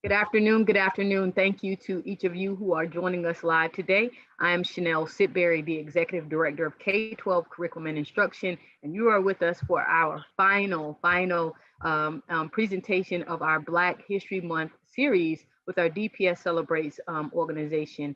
Good afternoon. Good afternoon. Thank you to each of you who are joining us live today. I am Chanel Sitberry, the Executive Director of K-12 Curriculum and Instruction, and you are with us for our final presentation of our Black History Month series with our DPS Celebrates organization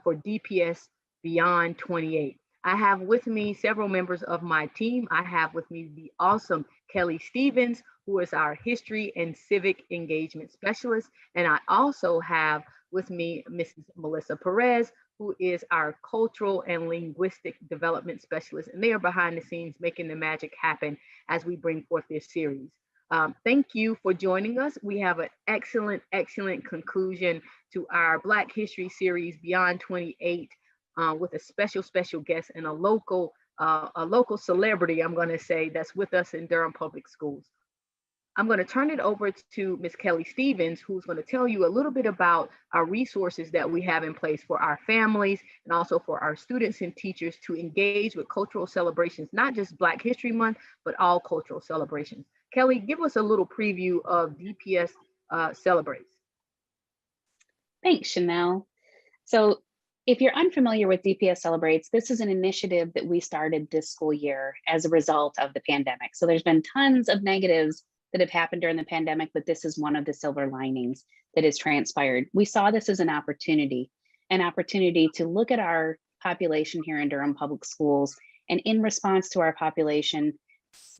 for DPS Beyond 28. I have with me several members of my team. I have with me the awesome Kelly Stevens, who is our History and Civic Engagement Specialist. And I also have with me Mrs. Melissa Perez, who is our Cultural and Linguistic Development Specialist. And they are behind the scenes making the magic happen as we bring forth this series. Thank you for joining us. We have an excellent conclusion to our Black History series Beyond 28 with a special guest and a local celebrity, I'm going to say, that's with us in Durham Public Schools. I'm going to turn it over to Ms. Kelly Stevens, who's going to tell you a little bit about our resources that we have in place for our families and also for our students and teachers to engage with cultural celebrations, not just Black History Month, but all cultural celebrations. Kelly, give us a little preview of DPS Celebrates. Thanks, Chanel. So if you're unfamiliar with DPS Celebrates, this is an initiative that we started this school year as a result of the pandemic. So there's been tons of negatives that have happened during the pandemic, but this is one of the silver linings that has transpired. We saw this as an opportunity to look at our population here in Durham Public Schools, and in response to our population,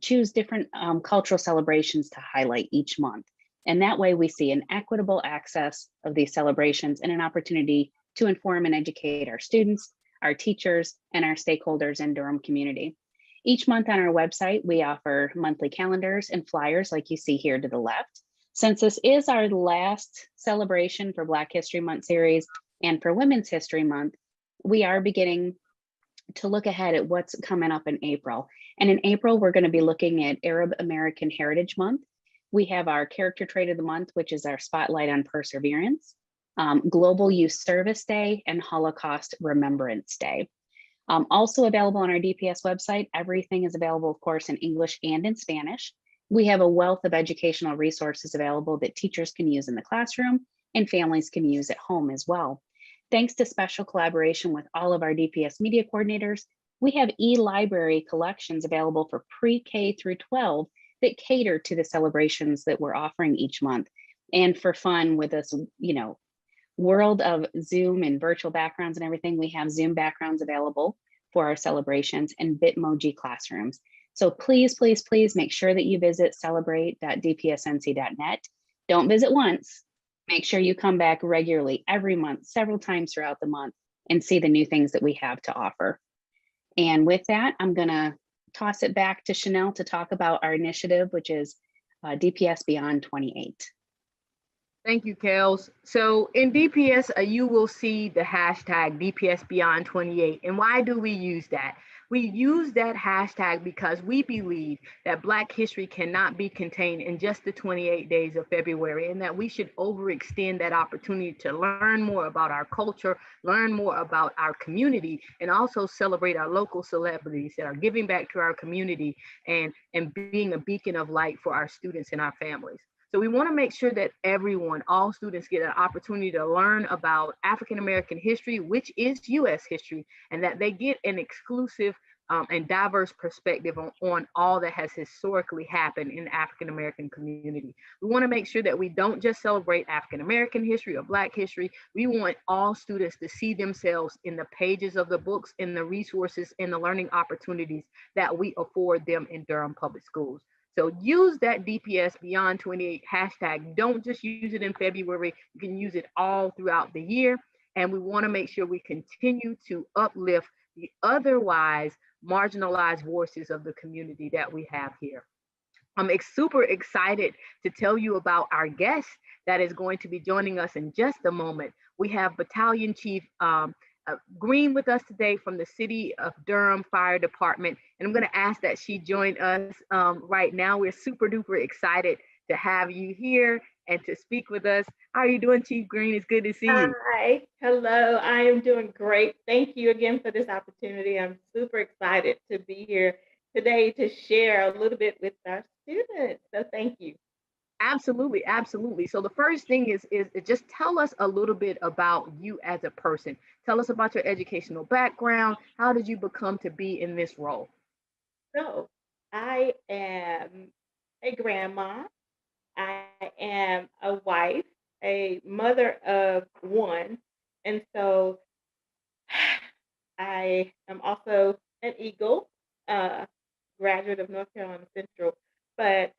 choose different cultural celebrations to highlight each month. And that way we see an equitable access of these celebrations and an opportunity to inform and educate our students, our teachers, and our stakeholders in Durham community. Each month on our website, we offer monthly calendars and flyers like you see here to the left. Since this is our last celebration for Black History Month series and for Women's History Month, we are beginning to look ahead at what's coming up in April. And in April, we're going to be looking at Arab American Heritage Month. We have our Character Trait of the Month, which is our spotlight on perseverance, Global Youth Service Day, and Holocaust Remembrance Day. Also available on our DPS website, everything is available, of course, in English and in Spanish. We have a wealth of educational resources available that teachers can use in the classroom and families can use at home as well. Thanks to special collaboration with all of our DPS media coordinators, we have e-library collections available for pre-K through 12 that cater to the celebrations that we're offering each month. And for fun with this, world of Zoom and virtual backgrounds and everything, we have Zoom backgrounds available for our celebrations and Bitmoji classrooms. So please make sure that you visit celebrate.dpsnc.net. Don't visit once. Make sure you come back regularly every month, several times throughout the month, and see the new things that we have to offer. And with that, I'm going to toss it back to Chanel to talk about our initiative, which is DPS Beyond 28. Thank you, Kels. So in DPS, you will see the hashtag DPS Beyond 28. And why do we use that? We use that hashtag because we believe that Black history cannot be contained in just the 28 days of February, and that we should overextend that opportunity to learn more about our culture, learn more about our community, and also celebrate our local celebrities that are giving back to our community and being a beacon of light for our students and our families. So we want to make sure that all students get an opportunity to learn about African-American history, which is U.S. history, and that they get an exclusive and diverse perspective on all that has historically happened in the African-American community. We want to make sure that we don't just celebrate African-American history or Black history. We want all students to see themselves in the pages of the books, in the resources, in the learning opportunities that we afford them in Durham Public Schools. So use that DPS Beyond 28 hashtag. Don't just use it in February. You can use it all throughout the year. And we want to make sure we continue to uplift the otherwise marginalized voices of the community that we have here. I'm super excited to tell you about our guest that is going to be joining us in just a moment. We have Battalion Chief Greene with us today from the City of Durham Fire Department. And I'm going to ask that she join us right now. We're super duper excited to have you here and to speak with us. How are you doing, Chief Greene? It's good to see you. Hi, hello. I am doing great. Thank you again for this opportunity. I'm super excited to be here today to share a little bit with our students. So thank you. Absolutely, absolutely. So the first thing is just tell us a little bit about you as a person. Tell us about your educational background. How did you become to be in this role? So I am a grandma. I am a wife, a mother of one. And so I am also an Eagle, uh, graduate of North Carolina Central. But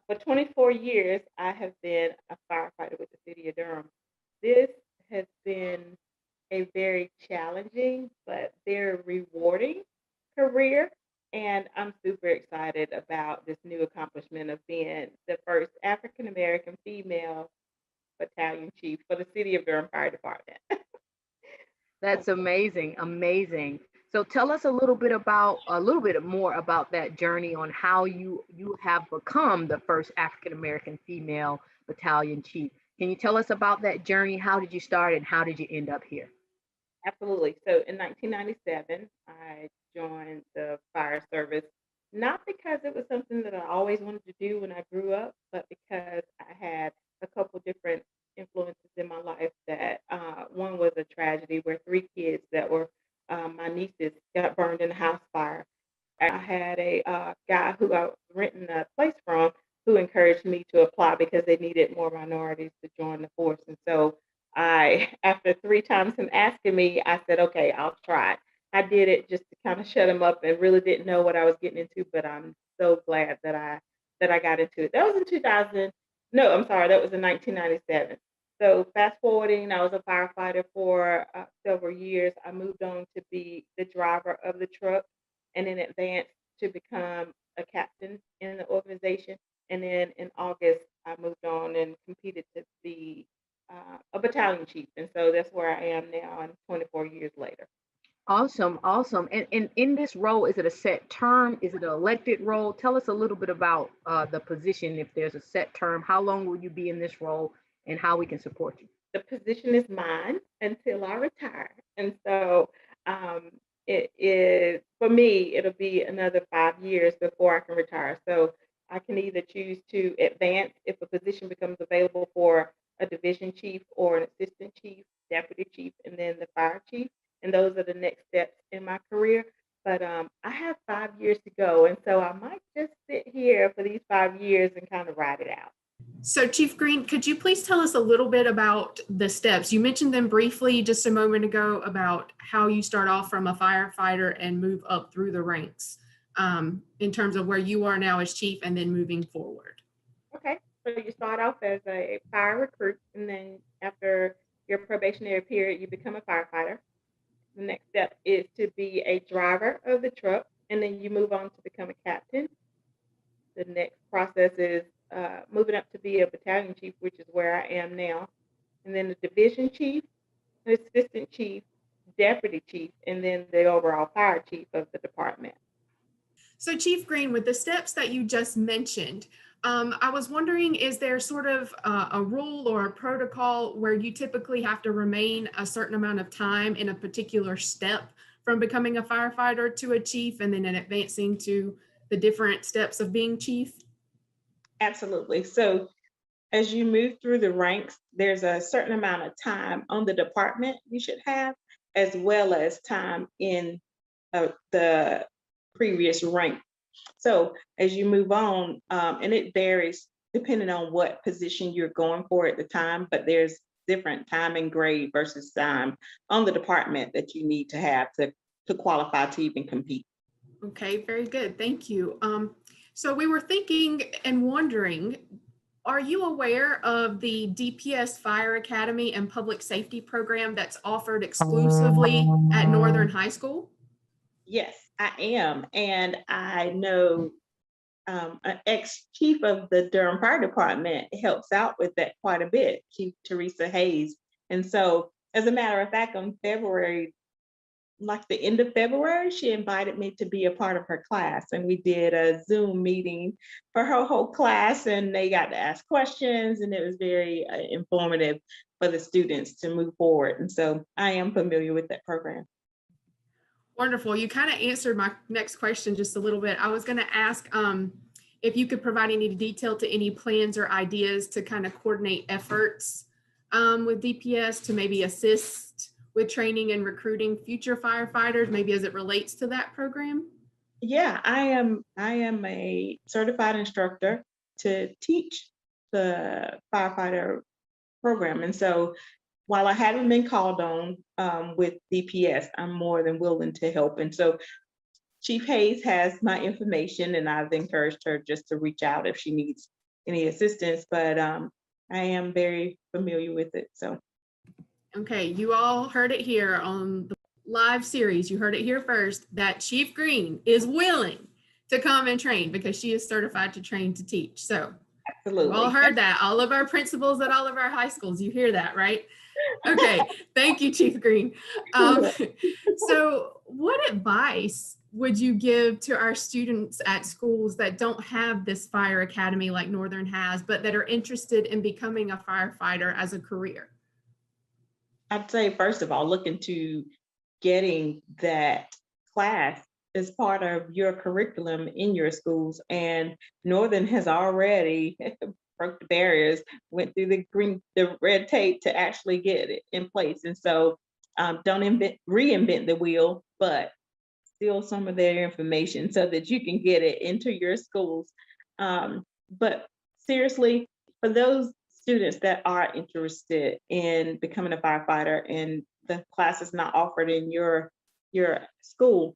for 24 years, I have been a firefighter with the city of Durham. This has been a very challenging but very rewarding career. And I'm super excited about this new accomplishment of being the first African American female battalion chief for the city of Durham Fire Department. That's amazing, amazing. So tell us a little bit more about that journey on how you have become the first African American female battalion chief. Can you tell us about that journey? How did you start and how did you end up here? Absolutely. So in 1997, I joined the fire service, not because it was something that I always wanted to do when I grew up, but because I had a couple different influences in my life that one was a tragedy where three kids that were my nieces got burned in a house fire. I had a guy who I was renting a place from who encouraged me to apply because they needed more minorities to join the force. And so after three times him asking me, I said, okay, I'll try it. I did it just to kind of shut him up and really didn't know what I was getting into, but I'm so glad that I got into it. That was in 2000. No, I'm sorry, that was in 1997. So fast forwarding, I was a firefighter for several years. I moved on to be the driver of the truck and then advanced to become a captain in the organization. And then in August, I moved on and competed to be a battalion chief. And so that's where I am now, and 24 years later. Awesome, awesome. And in this role, is it a set term? Is it an elected role? Tell us a little bit about the position. If there's a set term, how long will you be in this role, and how we can support you? The position is mine until I retire. And so um, it is, for me, it'll be another 5 years before I can retire. So I can either choose to advance if a position becomes available for a division chief or an assistant chief, deputy chief, and then the fire chief. And those are the next steps in my career. But I have 5 years to go. And so I might just sit here for these 5 years and kind of ride it out. So, Chief Greene, could you please tell us a little bit about the steps? You mentioned them briefly just a moment ago about how you start off from a firefighter and move up through the ranks in terms of where you are now as chief and then moving forward. Okay, so you start off as a fire recruit, and then after your probationary period, you become a firefighter. The next step is to be a driver of the truck, and then you move on to become a captain. The next process is moving up to be a battalion chief, which is where I am now, and then the division chief, the assistant chief, deputy chief, and then the overall fire chief of the department. So, Chief Greene, with the steps that you just mentioned, I was wondering, is there sort of a rule or a protocol where you typically have to remain a certain amount of time in a particular step from becoming a firefighter to a chief and then advancing to the different steps of being chief? Absolutely. So as you move through the ranks, there's a certain amount of time on the department you should have, as well as time in the previous rank. So as you move on, and it varies depending on what position you're going for at the time, but there's different time and grade versus time on the department that you need to have to qualify to even compete. Okay, very good. Thank you. So we were thinking and wondering, are you aware of the DPS Fire Academy and Public Safety Program that's offered exclusively at Northern High School? Yes, I am. And I know an ex-chief of the Durham Fire Department helps out with that quite a bit, Chief Teresa Hayes. And so, as a matter of fact, on February, like the end of February, she invited me to be a part of her class. And we did a Zoom meeting for her whole class, and they got to ask questions, and it was very informative for the students to move forward. And so I am familiar with that program. Wonderful. You kind of answered my next question just a little bit. I was going to ask if you could provide any detail to any plans or ideas to kind of coordinate efforts with DPS to maybe assist with training and recruiting future firefighters, maybe as it relates to that program? Yeah, I am a certified instructor to teach the firefighter program. And so while I haven't been called on with DPS, I'm more than willing to help. And so Chief Hayes has my information, and I've encouraged her just to reach out if she needs any assistance, but I am very familiar with it. So. Okay, you all heard it here on the live series. You heard it here first, that Chief Greene is willing to come and train because she is certified to train to teach. So Absolutely. you all heard that. All of our principals at all of our high schools, you hear that, right? Okay, thank you, Chief Greene. So what advice would you give to our students at schools that don't have this fire academy like Northern has, but that are interested in becoming a firefighter as a career? I'd say, first of all, look into getting that class as part of your curriculum in your schools. And Northern has already broke the barriers, went through the red tape to actually get it in place. And so don't reinvent the wheel, but steal some of their information so that you can get it into your schools. But seriously, for those students that are interested in becoming a firefighter and the class is not offered in your school,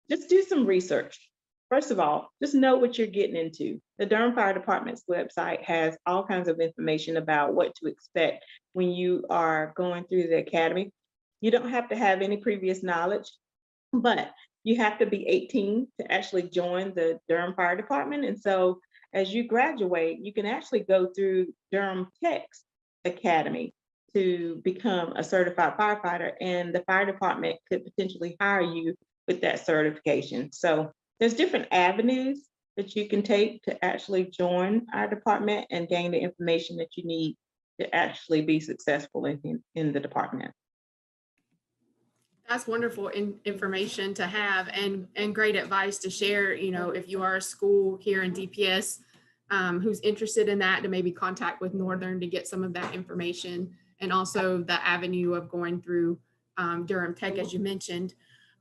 just do some research. First of all, just know what you're getting into. The Durham Fire Department's website has all kinds of information about what to expect when you are going through the academy. You don't have to have any previous knowledge, but you have to be 18 to actually join the Durham Fire Department. And so as you graduate, you can actually go through Durham Tech's Academy to become a certified firefighter, and the fire department could potentially hire you with that certification. So there's different avenues that you can take to actually join our department and gain the information that you need to actually be successful in the department. That's wonderful information to have and great advice to share. You know, if you are a school here in DPS who's interested in that, to maybe contact with Northern to get some of that information, and also the avenue of going through Durham Tech, as you mentioned.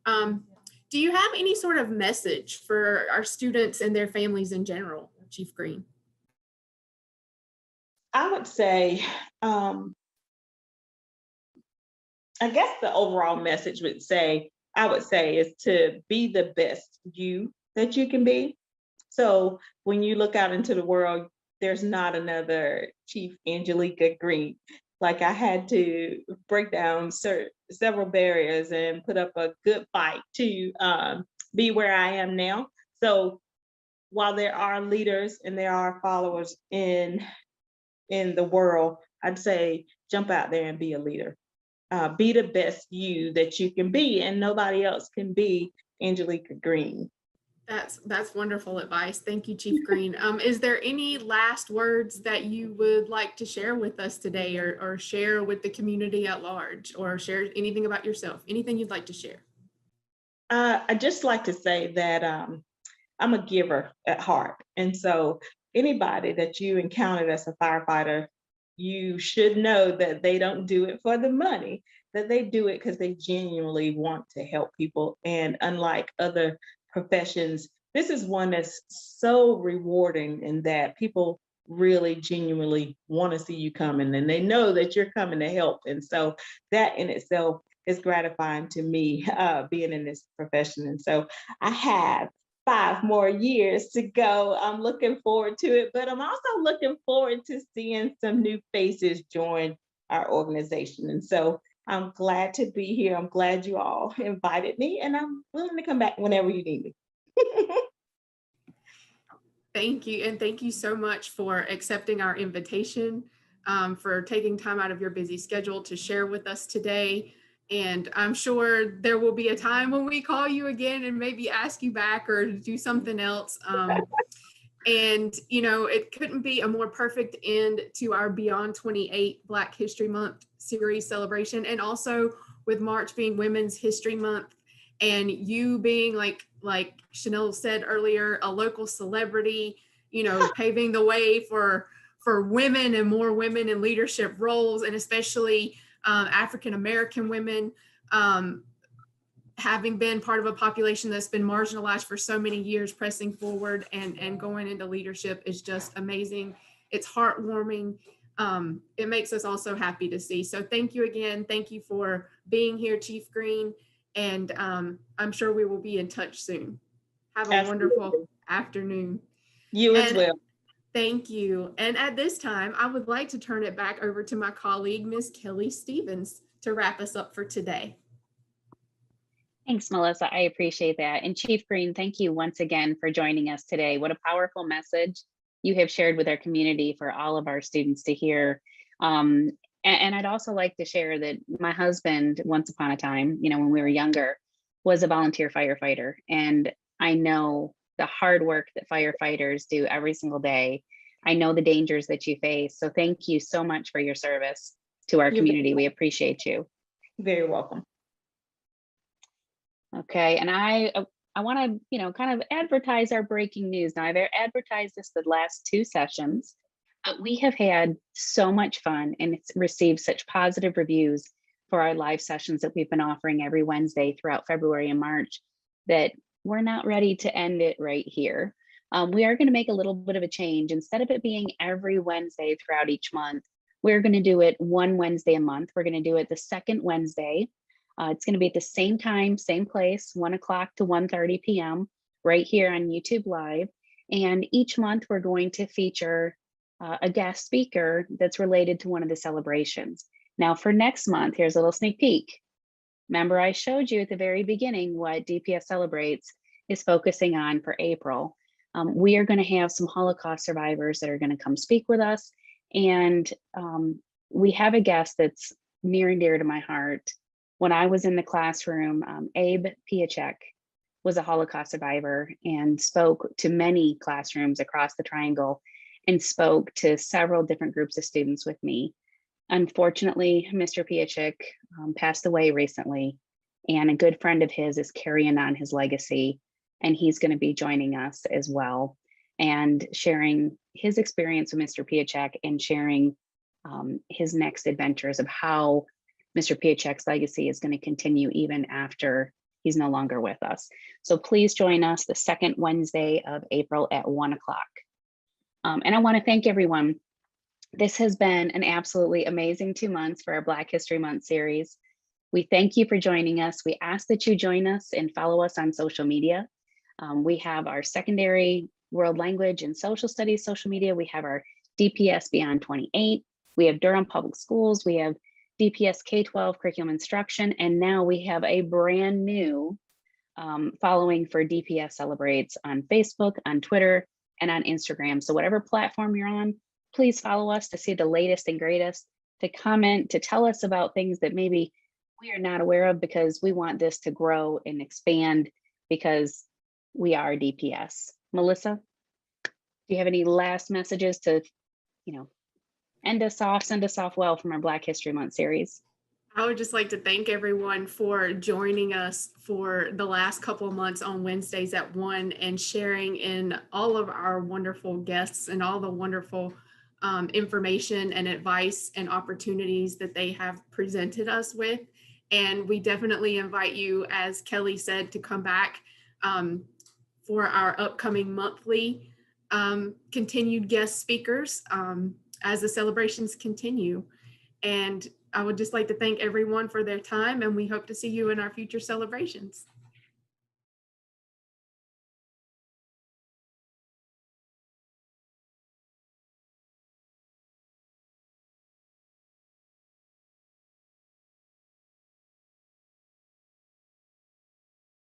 Do you have any sort of message for our students and their families in general, Chief Greene? I would say, I guess the overall message I would say is to be the best you that you can be. So when you look out into the world, there's not another Chief Angelica Greene. Like, I had to break down several barriers and put up a good fight to be where I am now. So while there are leaders and there are followers in the world, I'd say jump out there and be a leader. Be the best you that you can be, and nobody else can be Angelica Greene. That's wonderful advice. Thank you, Chief Greene. Is there any last words that you would like to share with us today, or share with the community at large, or share anything about yourself, anything you'd like to share? I'd just like to say that I'm a giver at heart. And so anybody that you encountered as a firefighter, you should know that they don't do it for the money, that they do it because they genuinely want to help people. And unlike other professions, this is one that's so rewarding in that people really genuinely want to see you coming, and they know that you're coming to help. And so that in itself is gratifying to me, being in this profession. And so I have 5 more years to go. I'm looking forward to it, but I'm also looking forward to seeing some new faces join our organization. And so I'm glad to be here. I'm glad you all invited me, and I'm willing to come back whenever you need me. Thank you. And thank you so much for accepting our invitation, for taking time out of your busy schedule to share with us today. And I'm sure there will be a time when we call you again and maybe ask you back or do something else. And, you know, it couldn't be a more perfect end to our Beyond 28 Black History Month series celebration. And also with March being Women's History Month, and you being like like Chanel said earlier, a local celebrity, you know, paving the way for women and more women in leadership roles, and especially African American women. Having been part of a population that's been marginalized for so many years, pressing forward and going into leadership is just amazing. It's heartwarming. It makes us also happy to see. So thank you again. Thank you for being here, Chief Greene. And I'm sure we will be in touch soon. Have a Absolutely. wonderful afternoon. You as And well. thank you. And at this time, I would like to turn it back over to my colleague, Ms. Kelly Stevens, to wrap us up for today. Thanks, Melissa. I appreciate that. And Chief Greene, thank you once again for joining us today. What a powerful message you have shared with our community for all of our students to hear. And I'd also like to share that my husband, once upon a time, you know, when we were younger, was a volunteer firefighter. And I know the hard work that firefighters do every single day. I know the dangers that you face. So thank you so much for your service to our community. We appreciate you. Very welcome. Okay, and I want to, you know, kind of advertise our breaking news. Now, I've advertised this the last 2 sessions, but we have had so much fun and it's received such positive reviews for our live sessions that we've been offering every Wednesday throughout February and March that we're not ready to end it right here. We are going to make a little bit of a change. Instead of it being every Wednesday throughout each month, we're going to do it one Wednesday a month. We're going to do it the second Wednesday. It's going to be at the same time, same place, 1 o'clock to 1:30 p.m. right here on YouTube Live. And each month we're going to feature a guest speaker that's related to one of the celebrations. Now for next month, here's a little sneak peek. Remember, I showed you at the very beginning what DPS Celebrates is focusing on for April. We are going to have some Holocaust survivors that are going to come speak with us. And we have a guest that's near and dear to my heart. When I was in the classroom, Abe Piacek was a Holocaust survivor and spoke to many classrooms across the Triangle and spoke to several different groups of students with me. Unfortunately, Mr. Piacek passed away recently, and a good friend of his is carrying on his legacy, and he's going to be joining us as well and sharing his experience with Mr. Piacek and sharing his next adventures of how Mr. Piacek's legacy is going to continue even after he's no longer with us. So please join us the second Wednesday of April at 1 o'clock. And I want to thank everyone. This has been an absolutely amazing 2 months for our Black History Month series. We thank you for joining us. We ask that you join us and follow us on social media. We have our secondary world language and social studies social media. We have our DPS Beyond 28. We have Durham Public Schools. We have DPS K-12 curriculum instruction. And now we have a brand new following for DPS Celebrates on Facebook, on Twitter, and on Instagram. So whatever platform you're on, please follow us to see the latest and greatest, to comment, to tell us about things that maybe we are not aware of, because we want this to grow and expand because we are DPS. Melissa, do you have any last messages to, you know, end us off, send us off well from our Black History Month series? I would just like to thank everyone for joining us for the last couple of months on Wednesdays at 1 and sharing in all of our wonderful guests and all the wonderful information and advice and opportunities that they have presented us with. And we definitely invite you, as Kelly said, to come back for our upcoming monthly continued guest speakers as the celebrations continue. And I would just like to thank everyone for their time, and we hope to see you in our future celebrations.